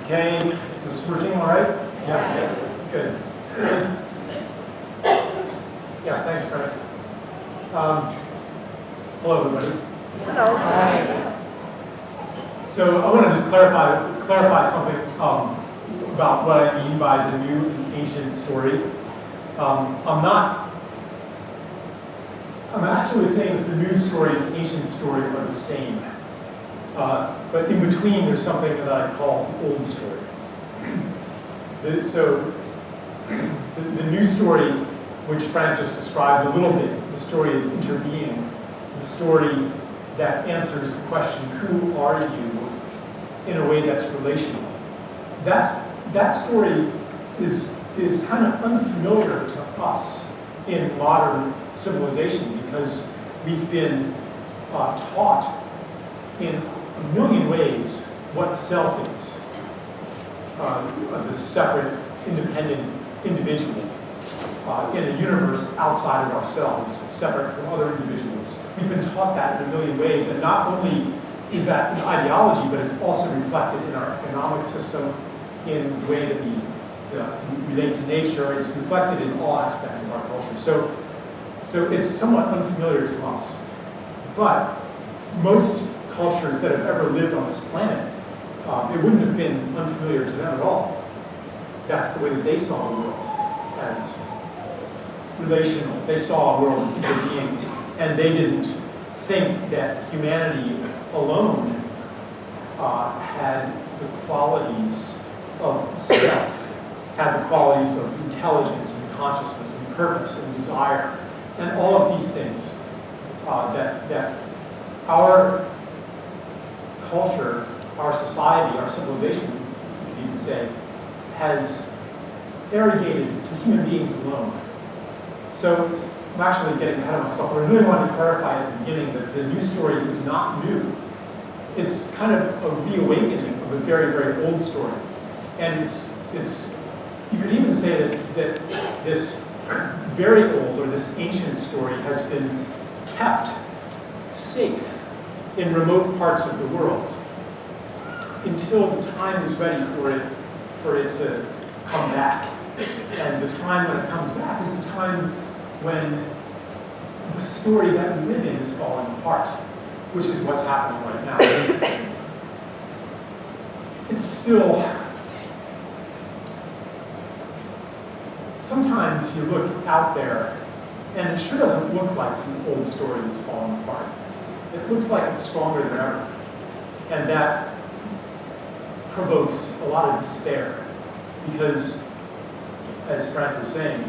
Okay, is this working all right? Yeah, good. Yeah, thanks, Frank. Hello, everybody. Hello. Hi. So I want to just clarify something about what I mean by the new and ancient story. I'm actually saying that the new story and the ancient story are the same. But in between, there's something that I call the old story. So the new story, which Frank just described a little bit, the story of interbeing, the story that answers the question, who are you, in a way that's relational. That story is kind of unfamiliar to us in modern civilization because we've been taught in a million ways what self is. The separate, independent individual in a universe outside of ourselves, separate from other individuals. We've been taught that in a million ways, and not only is that an ideology, but it's also reflected in our economic system, in the way that we relate to nature. It's reflected in all aspects of our culture. So it's somewhat unfamiliar to us. But most cultures that have ever lived on this planet, it wouldn't have been unfamiliar to them at all. That's the way that they saw the world, as relational. They saw a world of interbeing, and they didn't think that humanity alone had the qualities of self, had the qualities of intelligence and consciousness and purpose and desire, and all of these things that our culture, our society, our civilization, you could even say, has arrogated to human beings alone. So I'm actually getting ahead of myself. I really want to clarify at the beginning that the new story is not new. It's kind of a reawakening of a very, very old story. And it's you could even say that this very old or this ancient story has been kept safe in remote parts of the world until the time is ready for it to come back. And the time when it comes back is the time when the story that we live in is falling apart, which is what's happening right now. It's still, sometimes you look out there and it sure doesn't look like the old story is falling apart. It looks like it's stronger than ever. And that provokes a lot of despair because, as Frank was saying,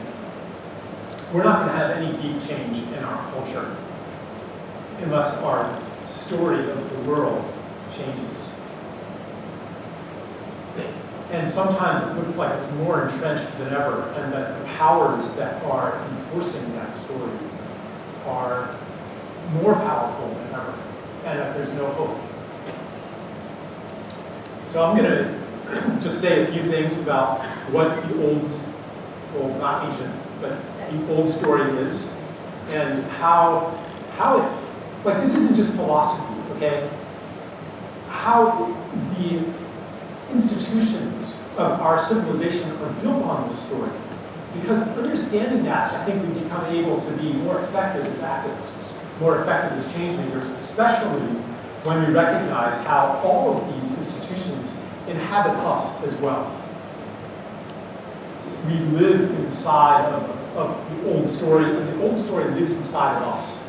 we're not going to have any deep change in our culture unless our story of the world changes. And sometimes it looks like it's more entrenched than ever, and that the powers that are enforcing that story are more powerful than ever, and that there's no hope. So I'm going to just say a few things about what the old, well, not ancient, but the old story is, and how it, like, this isn't just philosophy, okay? How the institutions of our civilization are built on this story. Because understanding that, I think we become able to be more effective as activists, more effective as change makers, especially when we recognize how all of these institutions inhabit us as well. We live inside of the old story, and the old story lives inside of us.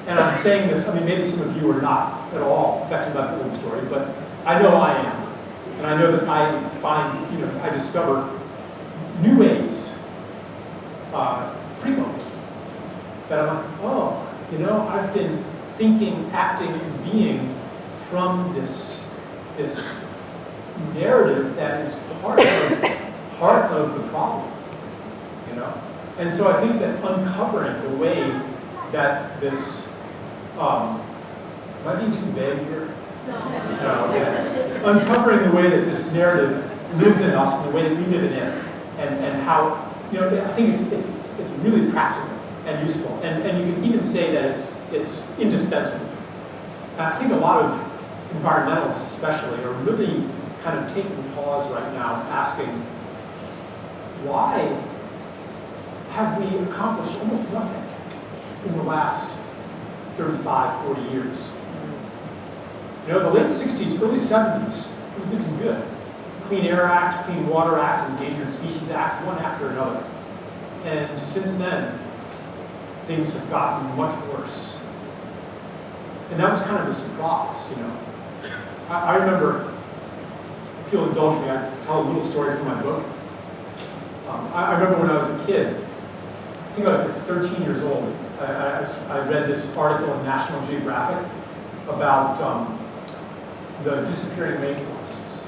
And I'm saying this, I mean, maybe some of you are not at all affected by the old story, but I know I am. And I know that I find, I discover new ways frequently that I'm like, oh, I've been thinking, acting, and being from this narrative that is part of the problem, And so I think that uncovering the way that this, am I being too vague here? No, okay. Uncovering the way that this narrative lives in us and the way that we live in it, and how, I think it's really practical and useful, and you can even say that it's indispensable. And I think a lot of environmentalists especially are really kind of taking pause right now, asking, why have we accomplished almost nothing in the last 35, 40 years? You know, the late 60s, early 70s, it was looking good. Clean Air Act, Clean Water Act, Endangered Species Act, one after another. And since then, things have gotten much worse. And that was kind of a surprise, you know. I remember, if you'll indulge me, I tell a little story from my book. I remember when I was a kid, I think I was like 13 years old, I read this article in National Geographic about the disappearing rainforests.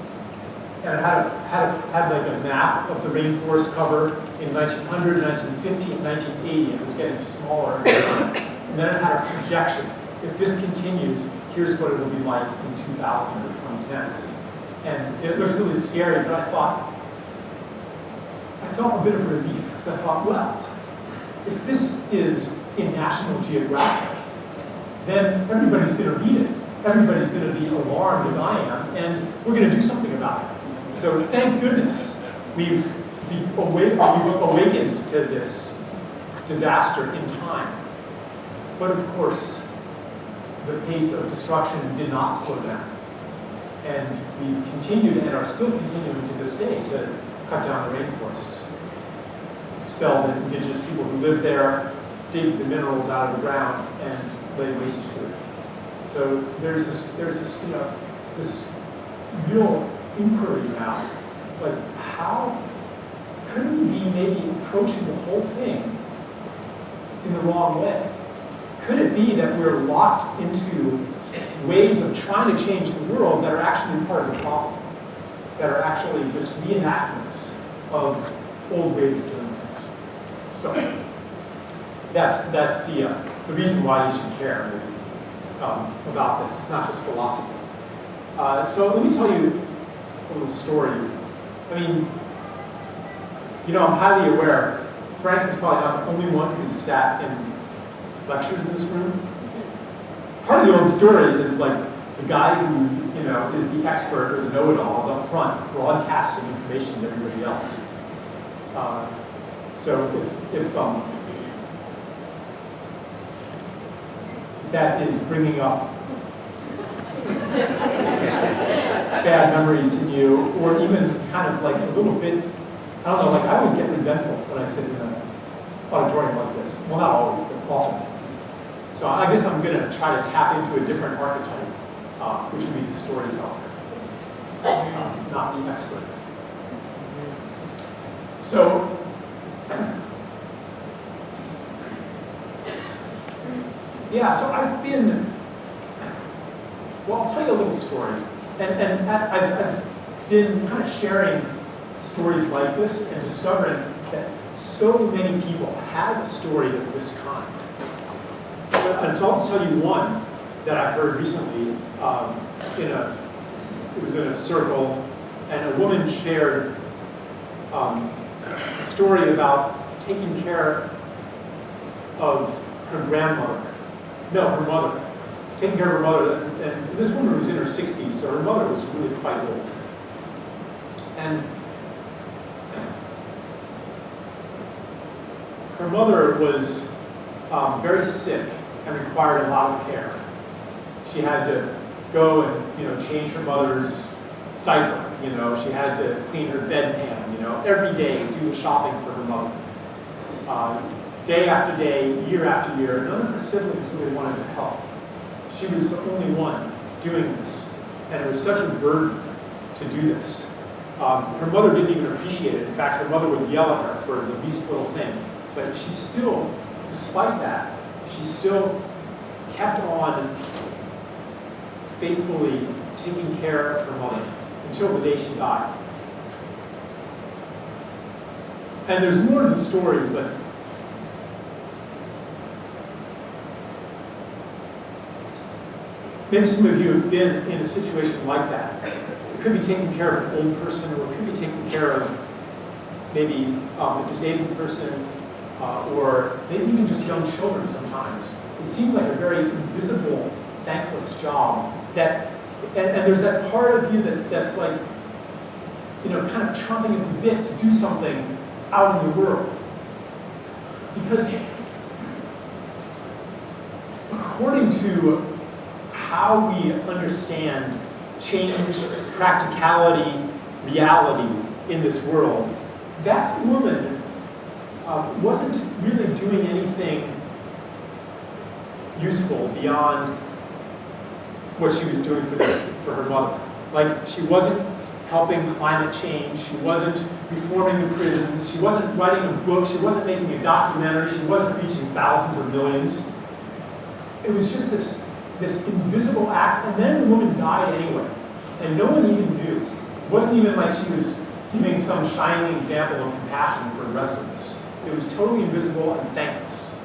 And it had like a map of the rainforest cover in 1900, 1950, and 1980. It was getting smaller and smaller. And then it had a projection. If this continues, here's what it'll be like in 2000 or 2010. And it was really scary, but I felt a bit of relief, because I thought, well, if this is in National Geographic, then everybody's going to read it. Everybody's going to be alarmed as I am, and we're going to do something about it. So thank goodness we've awakened to this disaster in time. But of course, the pace of destruction did not slow down. And we've continued and are still continuing to this day to cut down the rainforests, expel the indigenous people who live there, dig the minerals out of the ground, and lay waste to it. So there's this this real inquiry now, like how could we be maybe approaching the whole thing in the wrong way? Could it be that we're locked into ways of trying to change the world that are actually part of the problem, that are actually just reenactments of old ways of doing things? So that's the reason why you should care about this. It's not just philosophy. So let me tell you a little story. I mean, you know, I'm highly aware, Frank is probably not the only one who's sat in lectures in this room. Part of the old story is like the guy who, you know, is the expert or the know-it-all is up front broadcasting information to everybody else. So if that is bringing up bad memories in you, or even kind of like a little bit, I don't know, like I always get resentful when I sit in an auditorium like this. Well, not always, but often. So I guess I'm going to try to tap into a different archetype, which would be the storyteller, not the expert. So, yeah, so I've been, well, I'll tell you a little story. And I've been kind of sharing stories like this and discovering that so many people have a story of this kind. And so I'll just tell you one that I heard recently. It was in a circle, and a woman shared a story about taking care of her grandmother. No, her mother. Taking care of her mother, and this woman was in her 60s, so her mother was really quite old. And her mother was very sick and required a lot of care. She had to go and change her mother's diaper. She had to clean her bedpan. Every day do the shopping for her mother. Day after day, year after year, none of her siblings really wanted to help. She was the only one doing this, and it was such a burden to do this. Her mother didn't even appreciate it. In fact, her mother would yell at her for the least little thing. But she still, despite that, she still kept on faithfully taking care of her mother until the day she died. And there's more to the story, but maybe some of you have been in a situation like that. It could be taking care of an old person, or it could be taking care of maybe a disabled person, or maybe even just young children sometimes. It seems like a very invisible, thankless job. And there's that part of you that's like, kind of chomping at the bit to do something out in the world. Because according to how we understand change, practicality, reality in this world, that woman wasn't really doing anything useful beyond what she was doing for her mother. Like, she wasn't helping climate change, she wasn't reforming the prisons, she wasn't writing a book, she wasn't making a documentary, she wasn't reaching thousands or millions. It was just this invisible act, and then the woman died anyway. And no one even knew. It wasn't even like she was giving some shining example of compassion for the rest of us. It was totally invisible and thankless.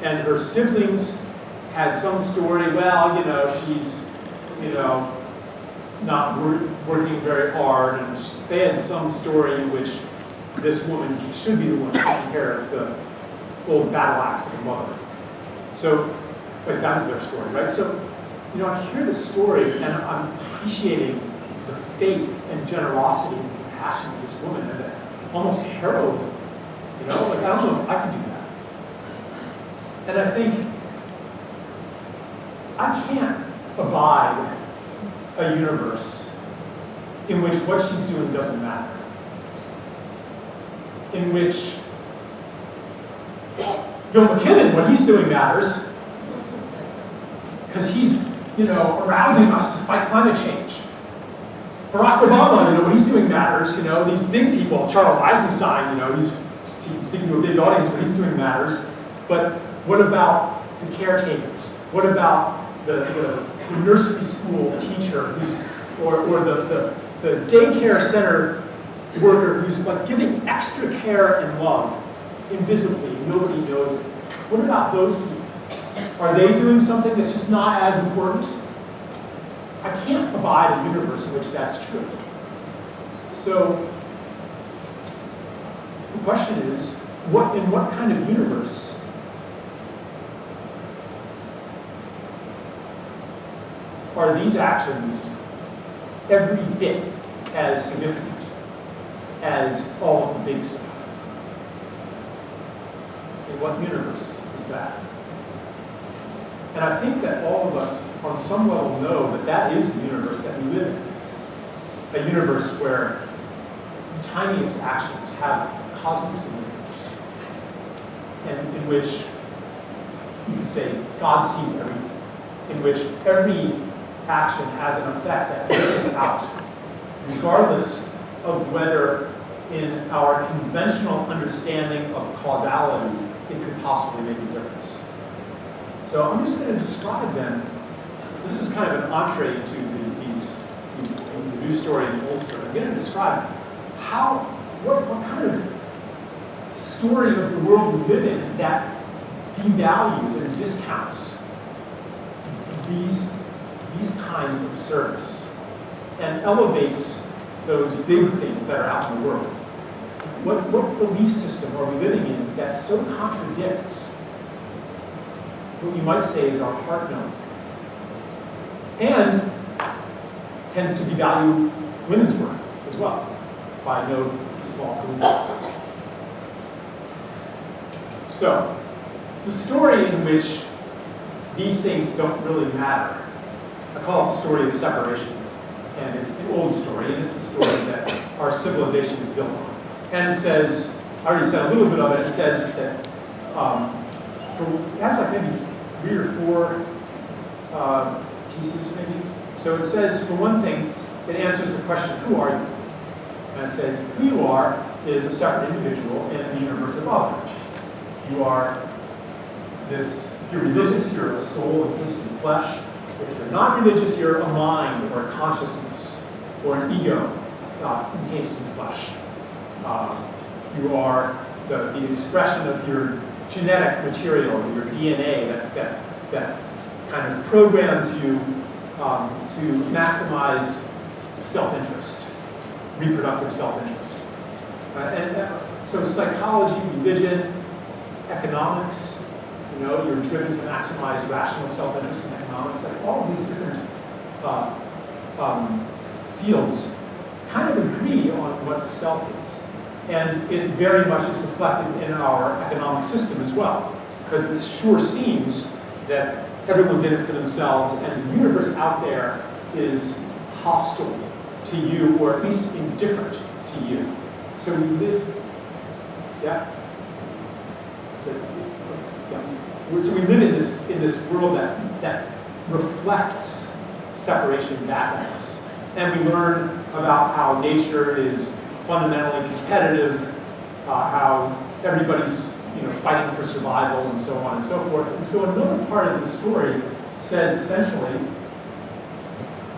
And her siblings had some story, well, she's, not working very hard, and they had some story in which this woman should be the one taking care of the old battle axe of her mother. So, but that was their story, right? So, I hear this story, and I'm appreciating the faith and generosity and compassion of this woman, and almost heroism. I don't know if I could do that. And I think I can't abide a universe in which what she's doing doesn't matter. In which Bill McKinnon, what he's doing matters, because he's, arousing us to fight climate change. Barack Obama, what he's doing matters. These big people, Charles Eisenstein, he's speaking to a big audience, what he's doing matters. But what about the caretakers? What about the nursery school teacher or the daycare center worker who's like giving extra care and love invisibly, nobody knows it? What about those people? Are they doing something that's just not as important? I can't abide a universe in which that's true. So the question is, in what kind of universe are these actions every bit as significant as all of the big stuff? In what universe is that? And I think that all of us, on some level, know that that is the universe that we live in. A universe where the tiniest actions have cosmic significance, and in which you could say God sees everything, in which every action has an effect that plays out, regardless of whether in our conventional understanding of causality it could possibly make a difference. So I'm just going to describe then, this is kind of an entree into the new story and the old story. I'm going to describe what kind of story of the world we live in that devalues and discounts these kinds of service and elevates those big things that are out in the world. What belief system are we living in that so contradicts what you might say is our heart known, and tends to devalue women's work as well, by no small coincidence. So, the story in which these things don't really matter, I call it the story of separation. And it's the old story, and it's the story that our civilization is built on. And it says, I already said a little bit of it, it says that it has like maybe 3 or 4 pieces maybe. So it says, for one thing, it answers the question, who are you? And it says, who you are is a separate individual in the universe above. You are this, if you're religious, you're a soul encased in flesh. If you're not religious, you're a mind or a consciousness or an ego encased in flesh. You are the expression of your genetic material, your DNA that kind of programs you to maximize self-interest, reproductive self-interest. So psychology, religion, economics, you're driven to maximize rational self-interest in economics, like all of these different fields kind of agree on what the self is. And it very much is reflected in our economic system as well, because it sure seems that everyone's in it for themselves, and the universe out there is hostile to you, or at least indifferent to you. So we live, yeah? So we live in this world that reflects separation back at us. And we learn about how nature is fundamentally competitive, how everybody's fighting for survival, and so on and so forth. And so another part of the story says essentially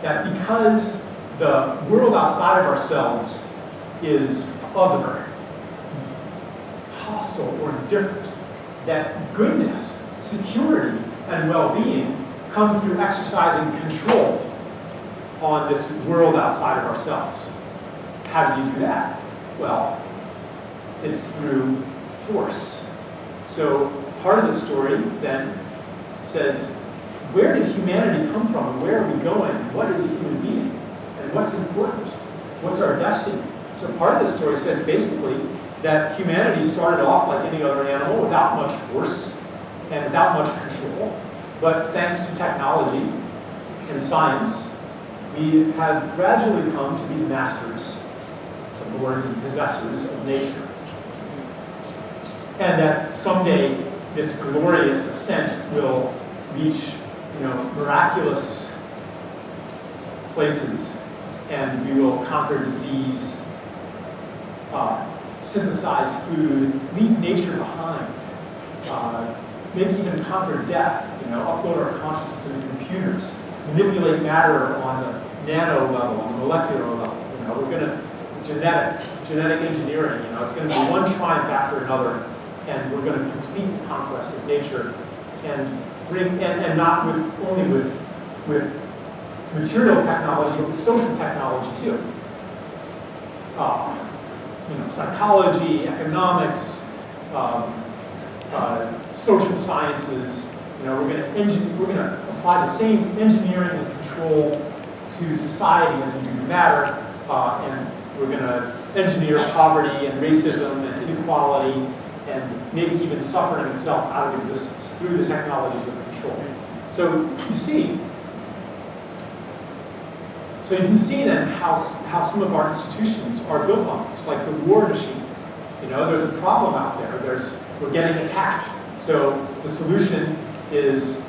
that because the world outside of ourselves is other, hostile, or indifferent, that goodness, security, and well-being come through exercising control on this world outside of ourselves. How do you do that? Well, it's through force. So part of the story then says, where did humanity come from? Where are we going? What is a human being? And what's important? What's our destiny? So part of the story says basically that humanity started off like any other animal without much force and without much control. But thanks to technology and science, we have gradually come to be the masters, the lords and possessors of nature. And that someday this glorious ascent will reach, miraculous places, and we will conquer disease, synthesize food, leave nature behind, maybe even conquer death, upload our consciousness into computers, manipulate matter on the nano level, on the molecular level. We're going to genetic engineering. It's going to be one triumph after another, and we're going to complete the conquest of nature, and not only with material technology, but with social technology too. Psychology, economics, social sciences. We're going to apply the same engineering and control to society as we do to matter, and we're going to engineer poverty and racism and inequality and maybe even suffering itself out of existence through the technologies of control. So you see. So you can see then how some of our institutions are built on this, like the war machine. There's a problem out there. We're getting attacked. So the solution is,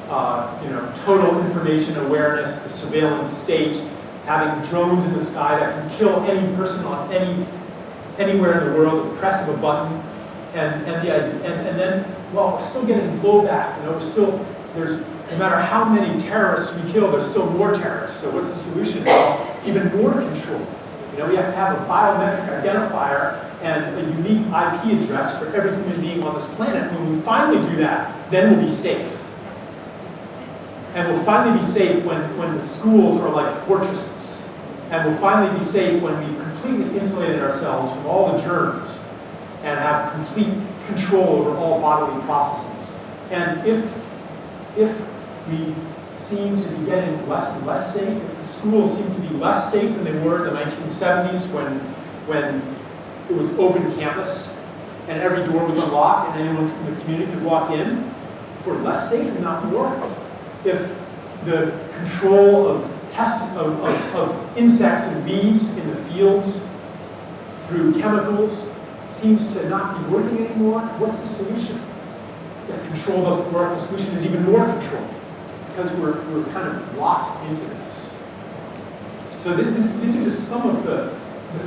total information awareness, the surveillance state, having drones in the sky that can kill any person on anywhere in the world at the press of a button, and then we're still getting blowback. No matter how many terrorists we kill, there's still more terrorists. So what's the solution? Well, even more control. We have to have a biometric identifier and a unique IP address for every human being on this planet. When we finally do that, then we'll be safe. And we'll finally be safe when the schools are like fortresses. And we'll finally be safe when we've completely insulated ourselves from all the germs and have complete control over all bodily processes. And if we seem to be getting less and less safe, if the schools seem to be less safe than they were in the 1970s when it was open campus and every door was unlocked and anyone from the community could walk in, if we're less safe and not more, if the control of insects and weeds in the fields through chemicals seems to not be working anymore, what's the solution? If control doesn't work, the solution is even more control, because we're kind of locked into this. So these are just some of the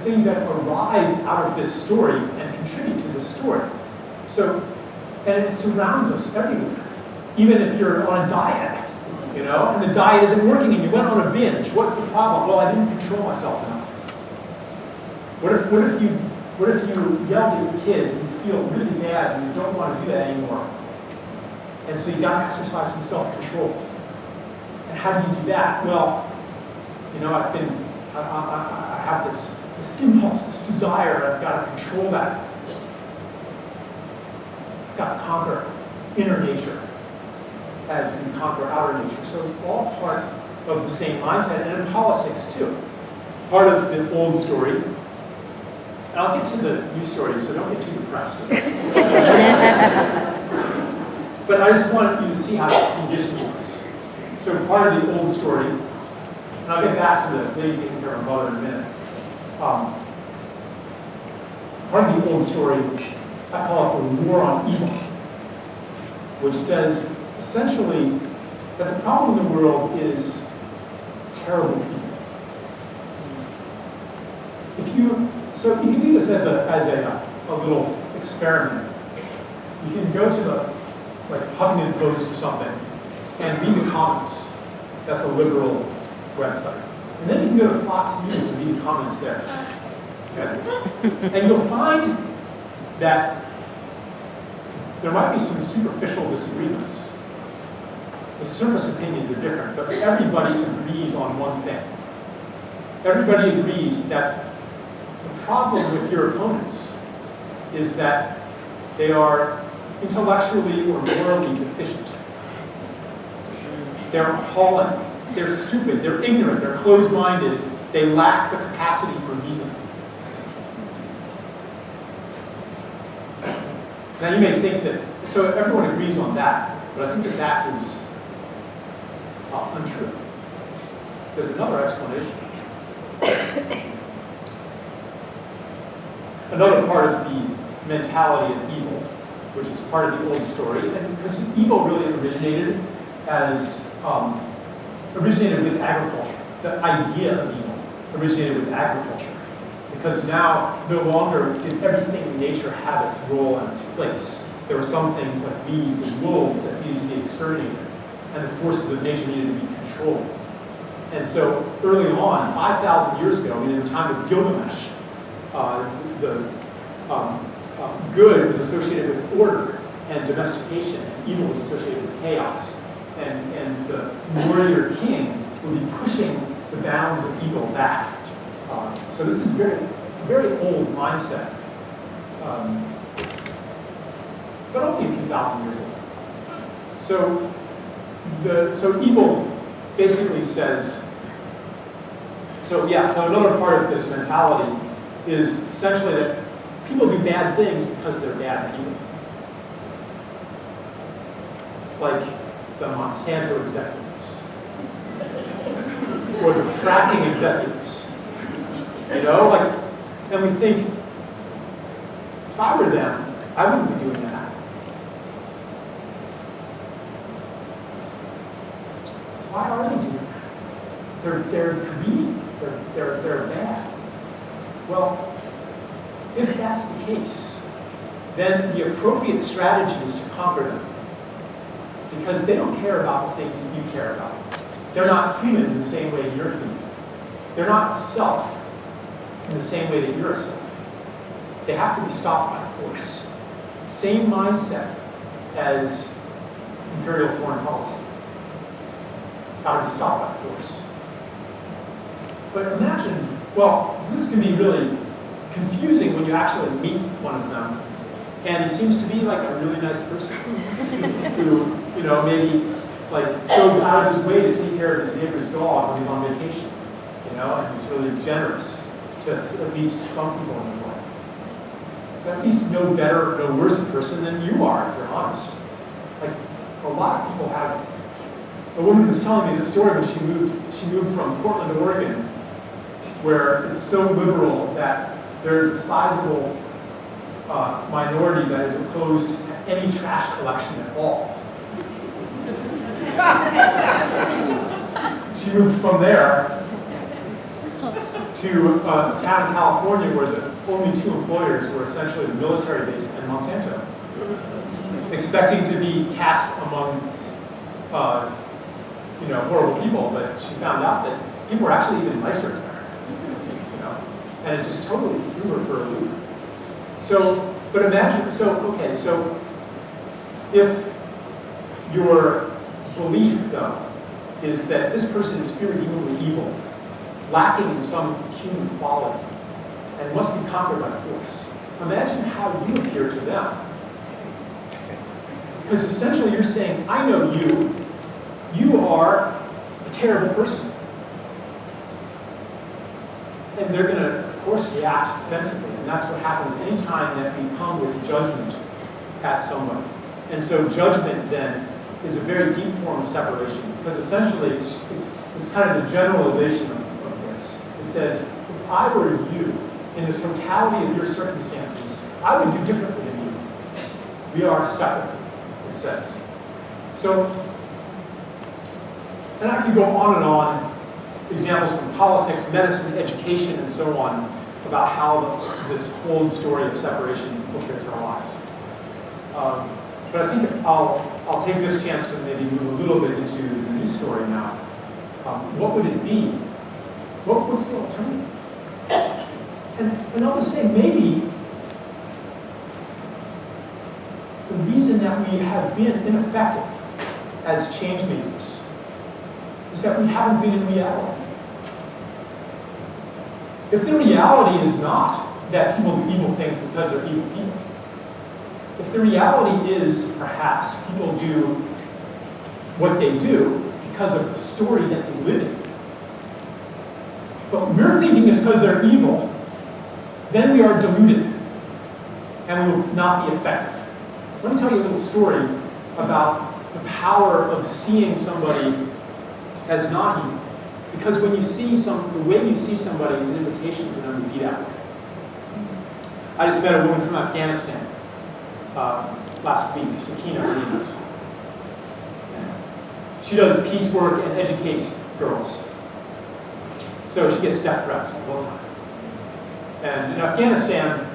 things that arise out of this story and contribute to this story. So, and it surrounds us everywhere. Even if you're on a diet, and the diet isn't working and you went on a binge, what's the problem? Well, I didn't control myself enough. What if you yelled at your kids and you feel really bad and you don't want to do that anymore? And so you got to exercise some self-control. And how do you do that? Well, I have this impulse, this desire, and I've got to control that. I've got to conquer inner nature as we conquer outer nature. So it's all part of the same mindset, and in politics too. part of the old story. And I'll get to the new story, so don't get too depressed. But I just want you to see how this condition is. So part of the old story, and I'll get back to the lady taking care of her mother in a minute. Part of the old story, I call it the war on evil, which says essentially that the problem in the world is terrible people. So you can do this as a little experiment. You can go to the Huffington Post or something and read the comments. That's a liberal website. And then you can go to Fox News and read the comments there. Okay? And you'll find that there might be some superficial disagreements. The surface opinions are different, but everybody agrees on one thing. Everybody agrees that the problem with your opponents is that they are intellectually or morally deficient. They're appalling, they're stupid, they're ignorant, they're closed-minded, they lack the capacity for reason. Now you may think that, so everyone agrees on that, but I think that that is untrue. There's another explanation. Another part of the mentality of evil, which is part of the old story, and because evil really originated with agriculture. The idea of evil originated with agriculture. Because now, no longer did everything in nature have its role and its place. There were some things like weeds and wolves that needed to be exterminated, and the forces of nature needed to be controlled. And so early on, 5,000 years ago, in the time of Gilgamesh, good was associated with order and domestication, and evil was associated with chaos. And the warrior king would be pushing the bounds of evil back. So this is very, very old mindset, but only a few thousand years old. So evil basically says, so another part of this mentality is essentially that people do bad things because they're bad people. Like the Monsanto executives, or the fracking executives. And we think, if I were them, I wouldn't be doing that. Why are they doing that? They're greedy. They're bad. Well, if that's the case, then the appropriate strategy is to conquer them. Because they don't care about the things that you care about. They're not human in the same way you're human. They're not self in the same way that you're a self. They have to be stopped by force. Same mindset as imperial foreign policy. Got to be stopped by force. But imagine, this can be really confusing when you actually meet one of them, and he seems to be like a really nice person who, maybe goes out of his way to take care of his neighbor's dog when he's on vacation, and he's really generous to at least some people in his life. At least no better, no worse a person than you are, if you're honest. A lot of people have. A woman was telling me this story when she moved from Portland, Oregon, where it's so liberal that there's a sizable minority that is opposed to any trash collection at all. She moved from there to a town in California where the only two employers were essentially the military base and Monsanto, expecting to be cast among horrible people, but she found out that people were actually even nicer there. And it just totally threw her for a loop. But imagine, if your belief, though, is that this person is irredeemably evil, lacking in some human quality, and must be conquered by force, imagine how you appear to them. Because essentially you're saying, I know you. You are a terrible person. And they're going to, of course, react defensively. And that's what happens anytime that we come with judgment at somebody. And so judgment then is a very deep form of separation, because essentially it's kind of the generalization of this. It says, if I were you, in the totality of your circumstances, I would do differently than you. We are separate, it says. So, and I could go on, examples from politics, medicine, education, and so on, about how this whole story of separation infiltrates our lives. But I think I'll take this chance to maybe move a little bit into the news story now. What would it be? What's the alternative? And I'll just say, maybe the reason that we have been ineffective as change makers is that we haven't been in reality. If the reality is not that people do evil things because they're evil people, if the reality is perhaps people do what they do because of the story that they live in, but we're thinking it's because they're evil, then we are deluded and we will not be effective. Let me tell you a little story about the power of seeing somebody as not evil. Because when you see the way you see somebody is an invitation for them to be that way. I just met a woman from Afghanistan last week, Sakina, her name is. She does peace work and educates girls. So she gets death threats all the time. And in Afghanistan,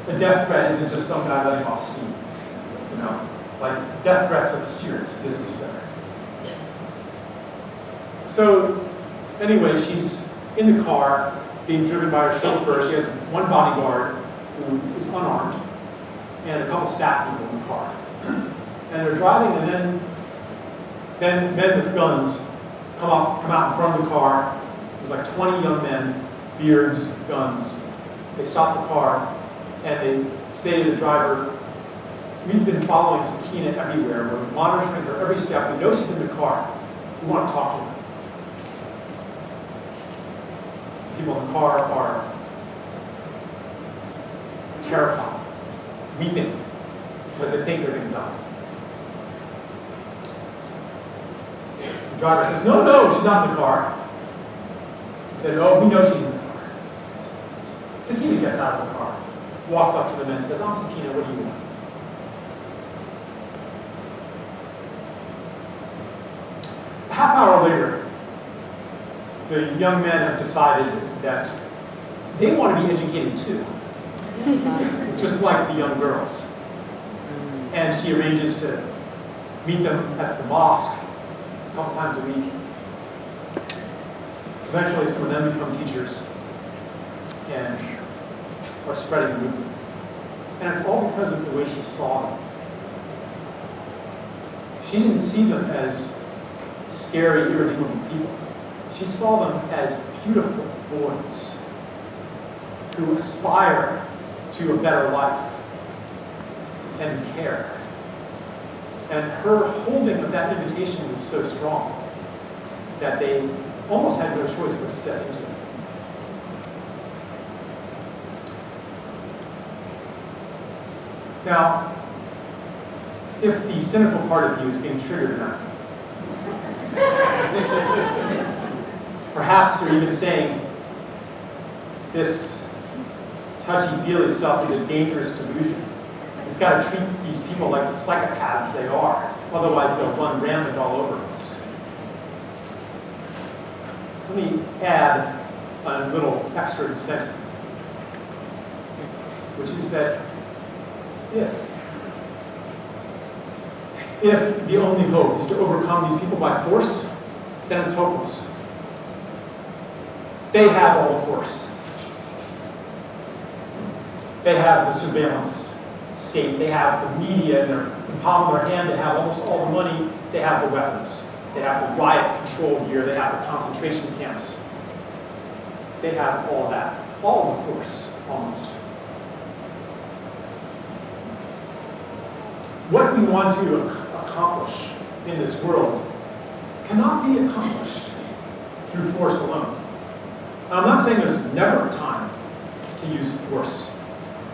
a death threat isn't just some guy letting off steam. You know, like death threats are serious business there. So anyway, she's in the car being driven by her chauffeur. She has one bodyguard who is unarmed and a couple staff people in the car. And they're driving, and then men with guns come out in front of the car. There's like 20 young men, beards, guns. They stop the car and they say to the driver, "We've been following Sakina everywhere. We're monitoring her every step. We know she's in the car. We want to talk to her." People in the car are terrified, weeping, because they think they're going to die. The driver says, no, she's not in the car. He said, "Oh, we know she's in the car." Sakina gets out of the car, walks up to the men and says, "I'm Sakina, what do you want?" A half hour later, the young men have decided that they want to be educated too, just like the young girls. And she arranges to meet them at the mosque a couple times a week. Eventually, some of them become teachers and are spreading the movement. And it's all because of the way she saw them. She didn't see them as scary, irredeemable people. She saw them as beautiful boys who aspire to a better life and care. And her holding of that invitation was so strong that they almost had no choice but to step into it. Now, if the cynical part of you is being triggered now, perhaps you're even saying this touchy-feely stuff is a dangerous delusion. We've got to treat these people like the psychopaths they are, otherwise they'll run rampant all over us. Let me add a little extra incentive, which is that if the only hope is to overcome these people by force, then it's hopeless. They have all the force. They have the surveillance state. They have the media in the palm of their hand. They have almost all the money. They have the weapons. They have the riot control gear. They have the concentration camps. They have all that. All the force, almost. What we want to accomplish in this world cannot be accomplished through force alone. Now, I'm not saying there's never a time to use force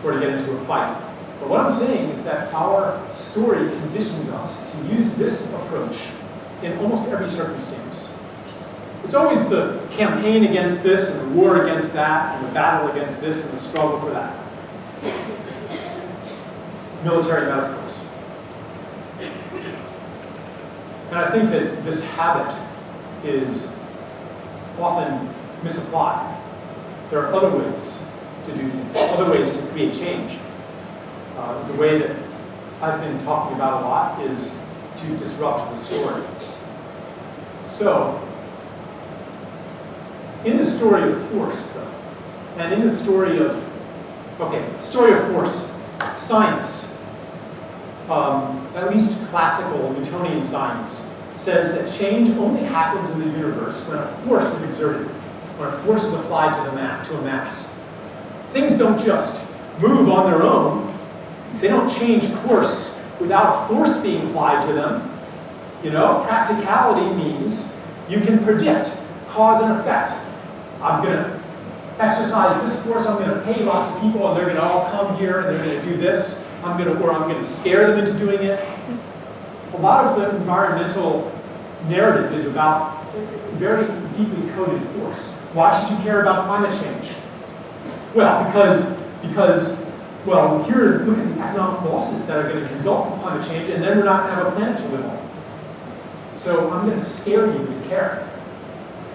or to get into a fight. But what I'm saying is that our story conditions us to use this approach in almost every circumstance. It's always the campaign against this and the war against that and the battle against this and the struggle for that. Military metaphors. And I think that this habit is often misapplied. There are other ways to do things, other ways to create change. The way that I've been talking about a lot is to disrupt the story. So, in the story of force, though, and in the story of force, science, at least classical Newtonian science, says that change only happens in the universe when a force is exerted, when a force is applied to a mass. Things don't just move on their own. They don't change course without a force being applied to them. You know, practicality means you can predict cause and effect. I'm going to exercise this force, I'm going to pay lots of people, and they're going to all come here, and they're going to do this. I'm going to scare them into doing it. A lot of the environmental narrative is about very deeply coded force. Why should you care about climate change? Well, because here, look at the economic losses that are going to result from climate change, and then we're not going to have a planet to live on. So I'm going to scare you into care.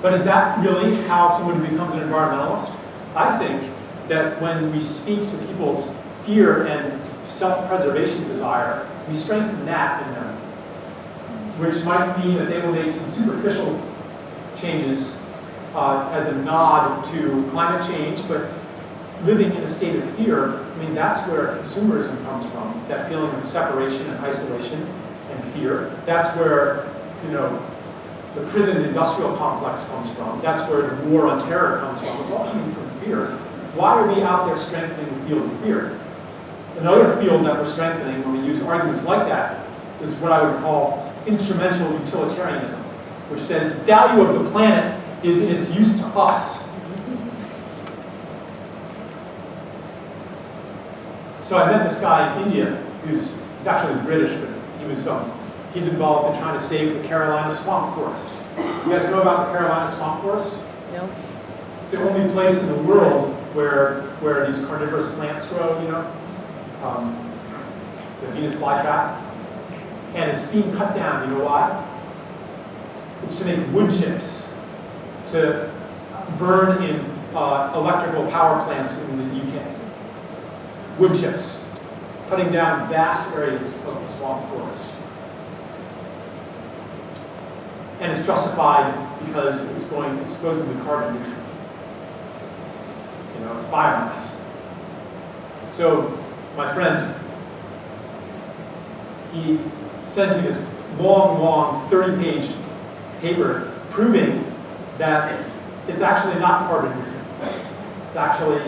But is that really how somebody becomes an environmentalist? I think that when we speak to people's fear and self-preservation desire, we strengthen that in them, which might mean that they will make some superficial changes as a nod to climate change, but living in a state of fear, I mean, that's where consumerism comes from, that feeling of separation and isolation and fear. That's where, the prison industrial complex comes from. That's where the war on terror comes from. It's all coming from fear. Why are we out there strengthening the field of fear? Another field that we're strengthening when we use arguments like that is what I would call instrumental utilitarianism, which says the value of the planet is in its use to us. So I met this guy in India he's actually British, but he's involved in trying to save the Carolina swamp forest. You guys know about the Carolina swamp forest? No. It's the only place in the world where these carnivorous plants grow, the Venus flytrap. And it's being cut down, you know why? It's to make wood chips to burn in electrical power plants in the UK. Wood chips, cutting down vast areas of the swamp forest. And it's justified because it's supposedly carbon neutral. It's biomass. So my friend, he sends me this long 30-page paper proving that it's actually not carbon neutral. It's actually,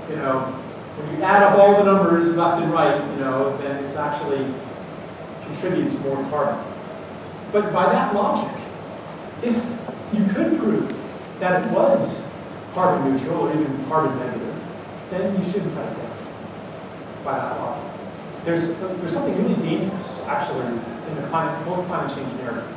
when you add up all the numbers left and right, then it actually contributes more carbon. But by that logic, if you could prove that it was carbon neutral or even carbon negative, then you shouldn't cut it down by that logic. There's something really dangerous, actually, in the climate change narrative.